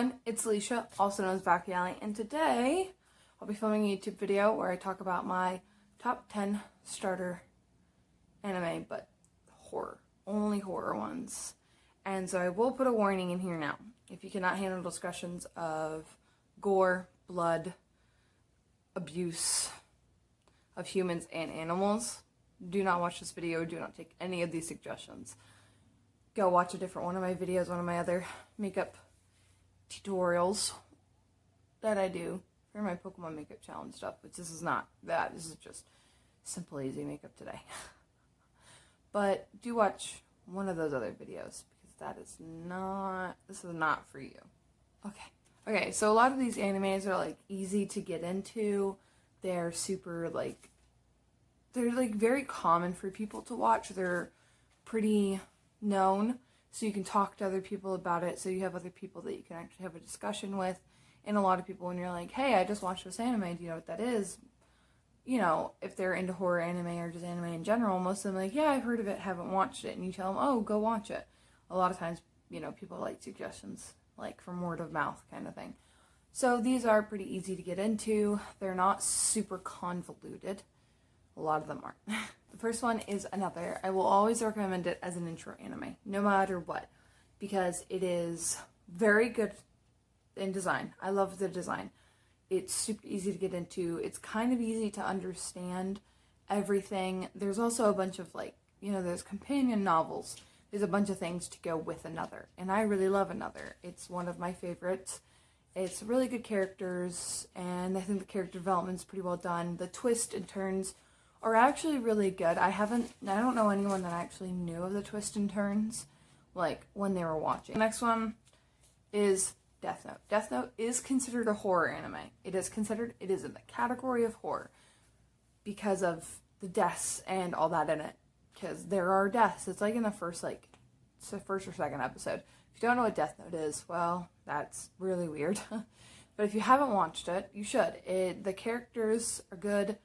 everyone, it's Alicia, also known as Vacually, and today I'll be filming a YouTube video where I talk about my top 10 starter anime, but horror. Only horror ones. And so I will put a warning in here now. If you cannot handle discussions of gore, blood, abuse of humans and animals, do not watch this video, do not take any of these suggestions. Go watch a different one of my videos, one of my other makeup tutorials that I do for my Pokemon makeup challenge stuff, which this is not that. This is just simple, easy makeup today. But do watch one of those other videos because this is not for you. Okay, so a lot of these animes are like easy to get into. They're super they're very common for people to watch. They're pretty known, so you can talk to other people about it, so you have other people that you can actually have a discussion with. And a lot of people, when you're like, hey, I just watched this anime, do you know what that is? You know, if they're into horror anime or just anime in general, most of them are like, yeah, I've heard of it, haven't watched it. And you tell them, oh, go watch it. A lot of times, you know, people like suggestions, like from word of mouth kind of thing. So these are pretty easy to get into. They're not super convoluted. A lot of them aren't. The first one is Another. I will always recommend it as an intro anime, no matter what, because it is very good in design. I love the design. It's super easy to get into. It's kind of easy to understand everything. There's also a bunch of there's companion novels. There's a bunch of things to go with Another, and I really love Another. It's one of my favorites. It's really good characters, and I think the character development's pretty well done. The twists and turns are actually really good. I don't know anyone that actually knew of the twists and turns, when they were watching. The next one is Death Note. Death Note is considered a horror anime. It is in the category of horror because of the deaths and all that in it. Because there are deaths. It's in the first or second episode. If you don't know what Death Note is, well, that's really weird. But if you haven't watched it, you should. The characters are good.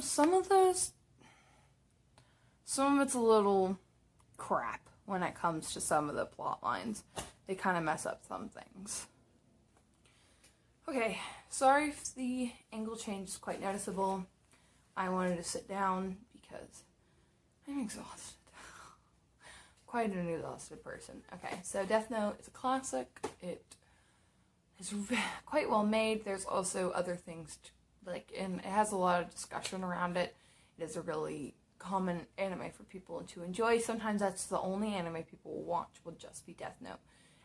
Some of it's a little crap when it comes to some of the plot lines. They kind of mess up some things. Okay, sorry if the angle change is quite noticeable. I wanted to sit down because I'm exhausted. Quite an exhausted person. Okay, so Death Note is a classic. It is quite well made. There's also other things and it has a lot of discussion around it. It is a really common anime for people to enjoy. Sometimes that's the only anime people will watch, will just be Death Note.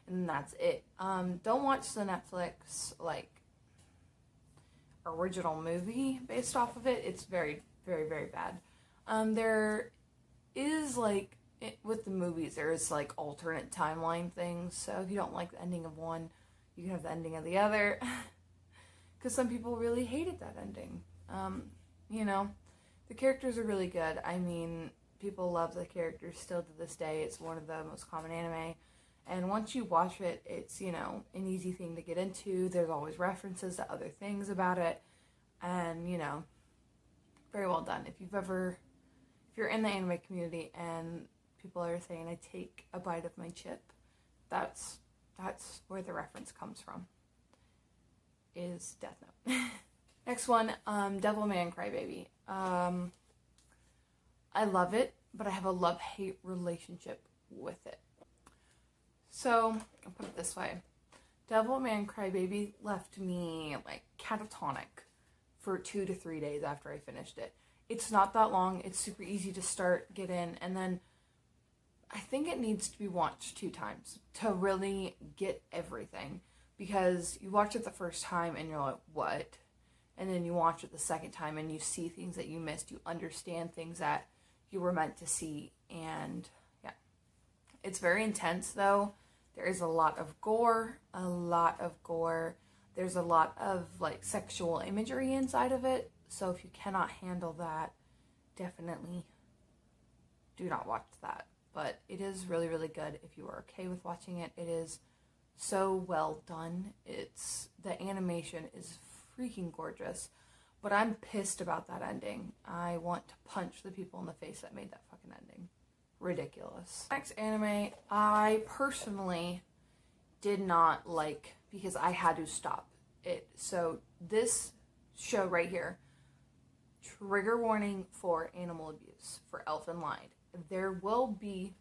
And that's it. Don't watch the Netflix, original movie based off of it. It's very, very, very bad. There is, with the movies, there is, alternate timeline things. So if you don't like the ending of one, you can have the ending of the other. Because some people really hated that ending. The characters are really good. I mean, people love the characters still to this day. It's one of the most common anime. And once you watch it, it's, an easy thing to get into. There's always references to other things about it. And, very well done. If you're in the anime community and people are saying, I take a bite of my chip, that's where the reference comes from. Is Death Note. Next one, Devilman Crybaby. I love it, but I have a love-hate relationship with it. So, I'll put it this way. Devilman Crybaby left me, catatonic for 2 to 3 days after I finished it. It's not that long. It's super easy to start, get in, and then I think it needs to be watched 2 times to really get everything. Because you watch it the first time and you're like, what? And then you watch it the second time and you see things that you missed. You understand things that you were meant to see. And yeah. It's very intense though. There is a lot of gore. There's a lot of sexual imagery inside of it. So if you cannot handle that, definitely do not watch that. But it is really, really good if you are okay with watching it. It is so well done. The animation is freaking gorgeous, but I'm pissed about that ending. I want to punch the people in the face that made that fucking ending. Ridiculous. Next anime I personally did not like because I had to stop it. So this show right here, trigger warning for animal abuse for Elfen Lied. There will be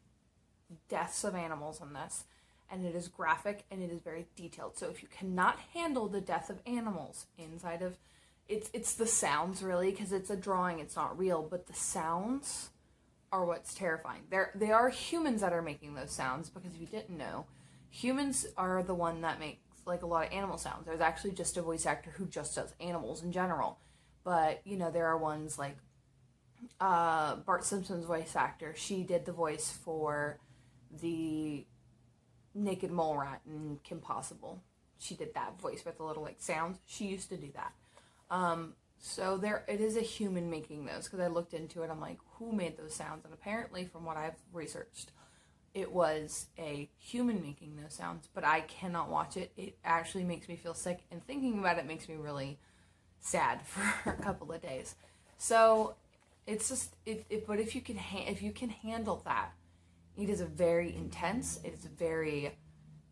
deaths of animals in this, and it is graphic and it is very detailed. So if you cannot handle the death of animals inside of it's the sounds, really, because it's a drawing, it's not real, but the sounds are what's terrifying. They are humans that are making those sounds, because if you didn't know, humans are the one that makes like a lot of animal sounds. There's actually just a voice actor who just does animals in general, but you know, there are ones like Bart Simpson's voice actor. She did the voice for the naked mole rat in Kim Possible. She did that voice with the little like sounds. She used to do that. So it is a human making those, because I looked into it. I'm like, who made those sounds? And apparently, from what I've researched, it was a human making those sounds. But I cannot watch it. It actually makes me feel sick, and thinking about it makes me really sad for a couple of days. So it's just but if you can handle that, it is a very intense. It is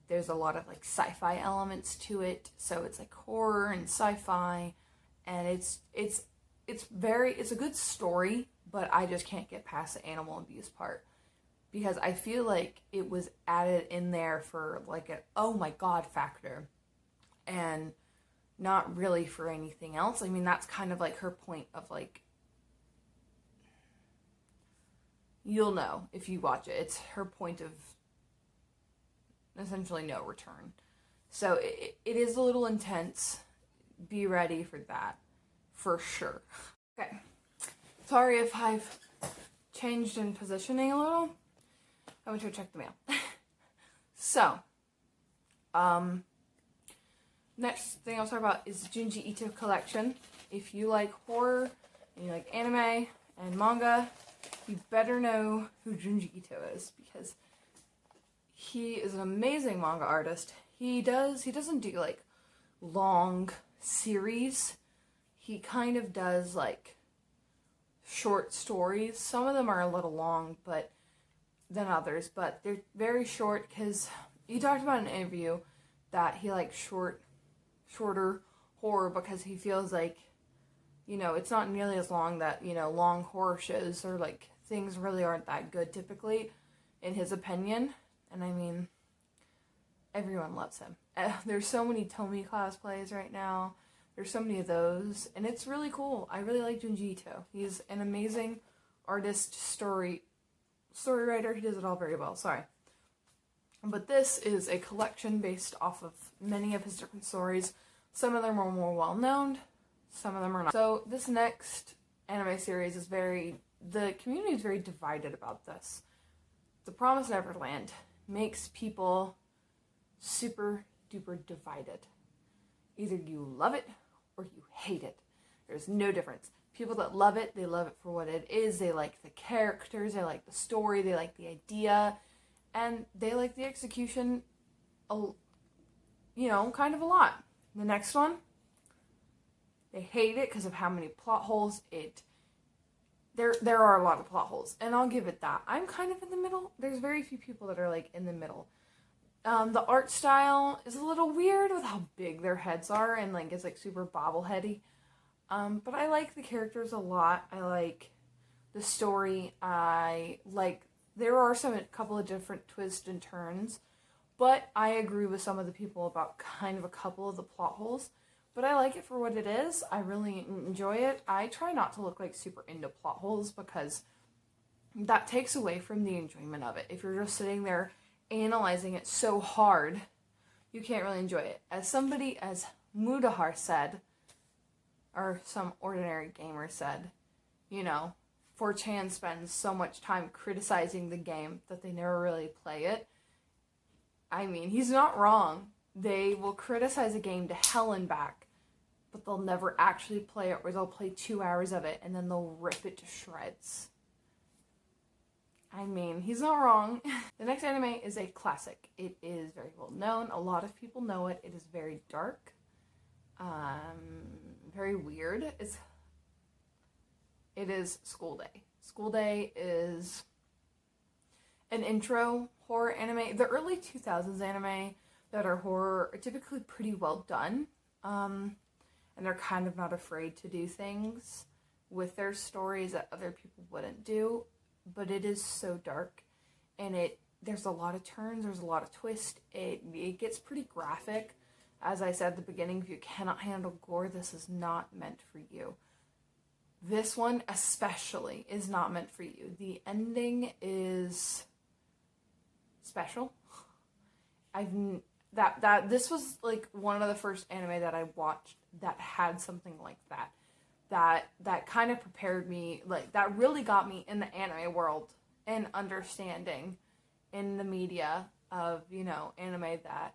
there's a lot of like sci-fi elements to it. So it's like horror and sci-fi. And it's a good story, but I just can't get past the animal abuse part, because I feel like it was added in there for like a oh my god factor, and not really for anything else. I mean, that's kind of like her point of like, you'll know if you watch it. It's her point of essentially no return. So it is a little intense. Be ready for that, for sure. Okay, sorry if I've changed in positioning a little. I went to check the mail. So, next thing I'll talk about is Junji Ito collection. If you like horror and you like anime and manga, you better know who Junji Ito is, because he is an amazing manga artist. He doesn't do like long series. He kind of does like short stories. Some of them are a little long than others, but they're very short, because he talked about in an interview that he likes shorter horror, because he feels like, you know, it's not nearly as long that, you know, long horror shows or like things really aren't that good typically, in his opinion. And I mean, everyone loves him. There's so many Tomy cosplays right now. There's so many of those, and it's really cool. I really like Junji Ito. He's an amazing artist, story writer. He does it all very well. Sorry. But this is a collection based off of many of his different stories. Some of them are more well known, some of them are not. So this next anime series is the community is very divided about this. The Promised Neverland makes people super duper divided. Either you love it or you hate it. There's no difference. People that love it, they love it for what it is. They like the characters, they like the story, they like the idea, and they like the execution, kind of a lot. The next one, they hate it because of how many plot holes there are a lot of plot holes, and I'll give it that. I'm kind of in the middle. There's very few people that are like in the middle. The art style is a little weird with how big their heads are, and like it's like super bobbleheady. But I like the characters a lot. I like the story. There are a couple of different twists and turns, but I agree with some of the people about kind of a couple of the plot holes. But I like it for what it is. I really enjoy it. I try not to look like super into plot holes, because that takes away from the enjoyment of it. If you're just sitting there analyzing it so hard, you can't really enjoy it. As Mudahar said, or some ordinary gamer said, 4chan spends so much time criticizing the game that they never really play it. I mean, he's not wrong. They will criticize a game to hell and back, but they'll never actually play it, or they'll play 2 hours of it and then they'll rip it to shreds. I mean, he's not wrong. The next anime is a classic. It is very well known. A lot of people know it. It is very dark. Very weird. It is School Day. School Day is an intro horror anime. The early 2000s anime, that are horror are typically pretty well done. And they're kind of not afraid to do things with their stories that other people wouldn't do. But it is so dark, and there's a lot of turns, there's a lot of twists. It gets pretty graphic. As I said at the beginning, if you cannot handle gore, this is not meant for you. This one especially is not meant for you. The ending is special. This was like one of the first anime that I watched that had something like that. That kind of prepared me, like, that really got me in the anime world and understanding in the media of, anime, that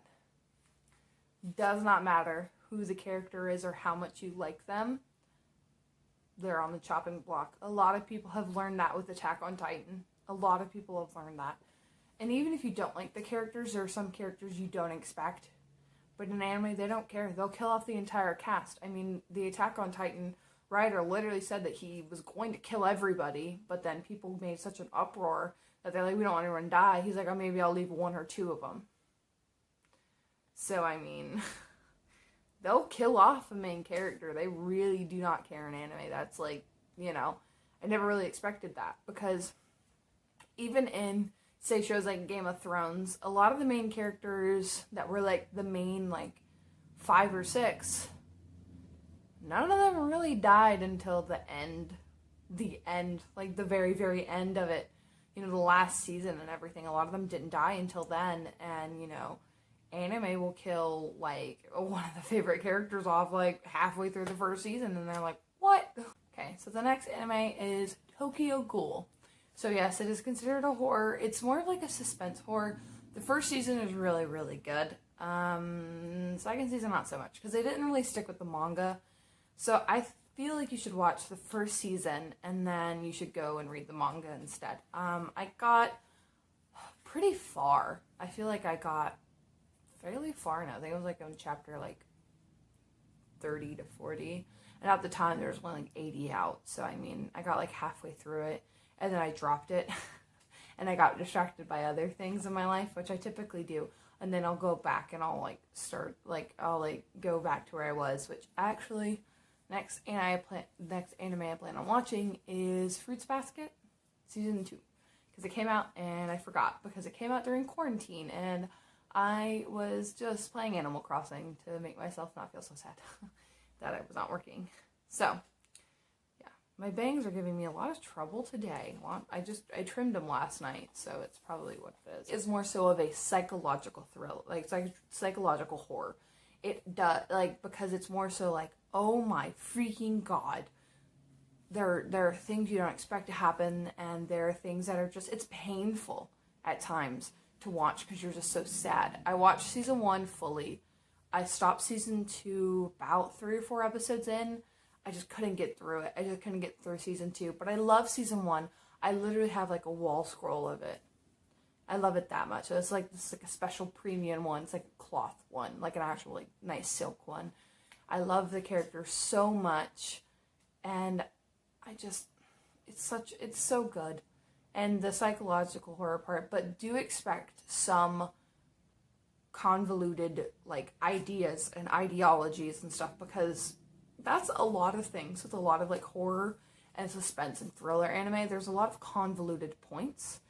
does not matter who the character is or how much you like them, they're on the chopping block. A lot of people have learned that with Attack on Titan. A lot of people have learned that. And even if you don't like the characters, there are some characters you don't expect. But in anime, they don't care. They'll kill off the entire cast. I mean, the Attack on Titan writer literally said that he was going to kill everybody, but then people made such an uproar that they're like, we don't want anyone to die. He's like, oh, maybe I'll leave one or two of them. So, I mean, they'll kill off a main character. They really do not care in anime. That's like, I never really expected that, because even in, say, shows like Game of Thrones, a lot of the main characters that were like the main, like, 5 or 6, none of them really died until the end, like the very, very end of it, the last season and everything. A lot of them didn't die until then, and, anime will kill, like, one of the favorite characters off, like, halfway through the first season, and they're like, what? Okay, so the next anime is Tokyo Ghoul. So yes, it is considered a horror. It's more of like a suspense horror. The first season is really, really good. Second season, not so much, because they didn't really stick with the manga. So I feel like you should watch the first season, and then you should go and read the manga instead. I got pretty far. I feel like I got fairly far now. I think it was like on chapter like 30 to 40. And at the time, there was only like 80 out. So, I mean, I got like halfway through it, and then I dropped it. And I got distracted by other things in my life, which I typically do. And then I'll go back and I'll like start, like, I'll like go back to where I was, which actually, next anime I plan on watching is Fruits Basket season 2. Because it came out and I forgot, because it came out during quarantine and I was just playing Animal Crossing to make myself not feel so sad that I was not working. So, yeah. My bangs are giving me a lot of trouble today. I trimmed them last night, so it's probably what it is. It's more so of a psychological thrill, like psychological horror. It does, like, because it's more so like, oh my freaking god. There are things you don't expect to happen, and there are things that are just, it's painful at times to watch because you're just so sad. I watched season 1 fully. I stopped season 2 about 3 or 4 episodes in. I just couldn't get through it. I just couldn't get through season 2. But I love season 1. I literally have like a wall scroll of it. I love it that much. So it's like this, like a special premium one. It's like a cloth one, like an actual like nice silk one. I love the characters so much, and it's so good. And the psychological horror part, but do expect some convoluted, like, ideas and ideologies and stuff, because that's a lot of things with a lot of, like, horror and suspense and thriller anime. There's a lot of convoluted points,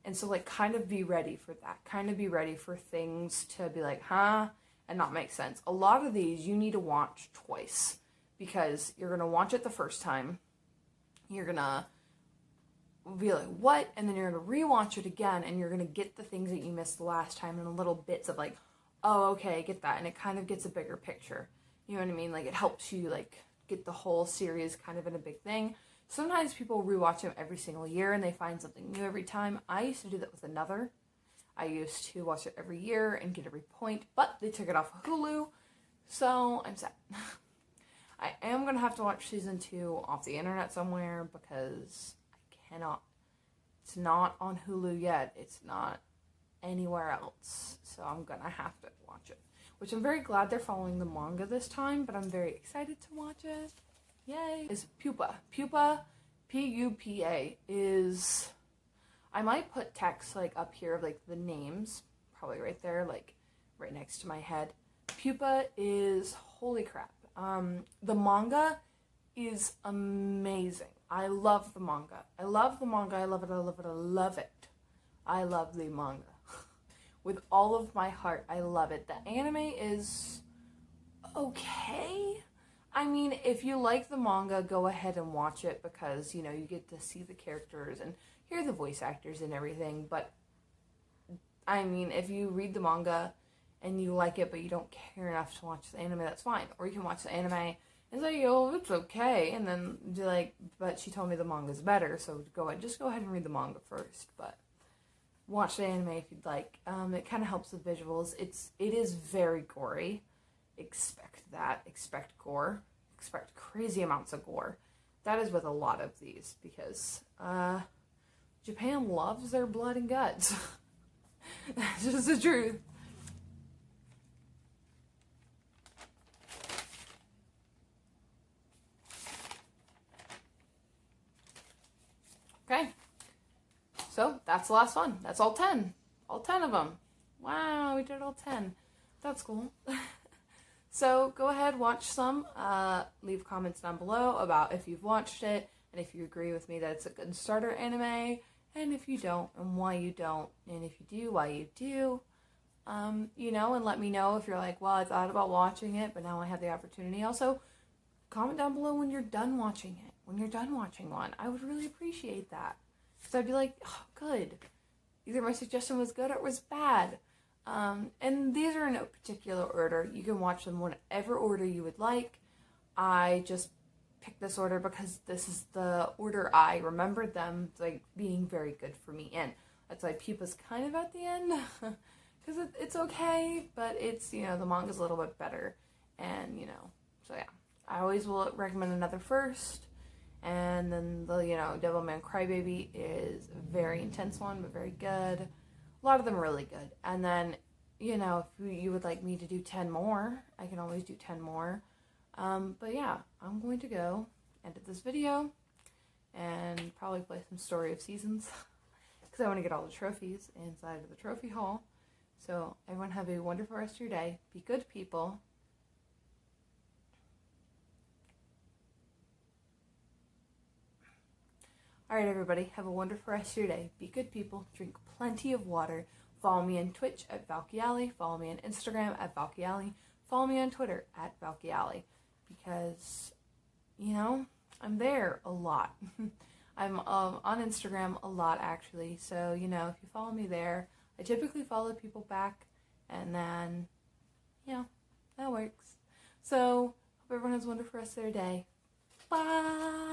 and so, like, kind of be ready for that. Kind of be ready for things to be like, huh, and not make sense. A lot of these you need to watch twice, because you're gonna watch it the first time, you're gonna be like, what? And then you're going to rewatch it again, and you're going to get the things that you missed the last time in little bits of like, oh, okay, I get that. And it kind of gets a bigger picture. You know what I mean? Like, it helps you, like, get the whole series kind of in a big thing. Sometimes people rewatch them every single year, and they find something new every time. I used to do that with Another. I used to watch it every year and get every point, but they took it off of Hulu, so I'm sad. I am going to have to watch season 2 off the internet somewhere, because cannot. It's not on Hulu yet. It's not anywhere else. So I'm gonna have to watch it. Which I'm very glad they're following the manga this time, but I'm very excited to watch it. Yay! Is Pupa. Pupa, P-U-P-A, is... I might put text, like, up here of, like, the names. Probably right there, like, right next to my head. Pupa is, holy crap. The manga is amazing. I love the manga. I love the manga. I love it. I love it. I love it. I love the manga. With all of my heart, I love it. The anime is okay. I mean, if you like the manga, go ahead and watch it because, you know, you get to see the characters and hear the voice actors and everything. But, I mean, if you read the manga and you like it but you don't care enough to watch the anime, that's fine. Or you can watch the anime and say, oh, it's okay. And then be like, but she told me the manga's better, so just go ahead and read the manga first. But watch the anime if you'd like. It kind of helps with visuals. It is very gory. Expect that. Expect gore. Expect crazy amounts of gore. That is with a lot of these because Japan loves their blood and guts. That's just the truth. Okay. So that's the last one. That's all 10. All 10 of them. Wow, we did all 10. That's cool. So go ahead, watch some. Leave comments down below about if you've watched it and if you agree with me that it's a good starter anime, and if you don't and why you don't, and if you do, why you do. You know, and let me know if you're like, well, I thought about watching it, but now I have the opportunity. Also, comment down below when you're done watching it. When you're done watching one, I would really appreciate that. Because I'd be like, oh, good. Either my suggestion was good or it was bad. And these are in no particular order. You can watch them whatever order you would like. I just picked this order because this is the order I remembered them like being very good for me in. That's why Pupa's kind of at the end. Because it's okay, but it's, you know, the manga's a little bit better. And, you know, so yeah. I always will recommend another first. And then the, you know, Devilman Crybaby is a very intense one, but very good. A lot of them are really good. And then, you know, if you would like me to do 10 more, I can always do 10 more. But yeah, I'm going to go edit this video and probably play some Story of Seasons because I want to get all the trophies inside of the trophy haul. So everyone have a wonderful rest of your day. Be good people. Alright everybody, have a wonderful rest of your day. Be good people, drink plenty of water. Follow me on Twitch at Valkyali. Follow me on Instagram at Valkyali. Follow me on Twitter at Valkyali. Because, you know, I'm there a lot. I'm on Instagram a lot actually. So, you know, if you follow me there, I typically follow people back. And then, you know, that works. So, hope everyone has a wonderful rest of their day. Bye!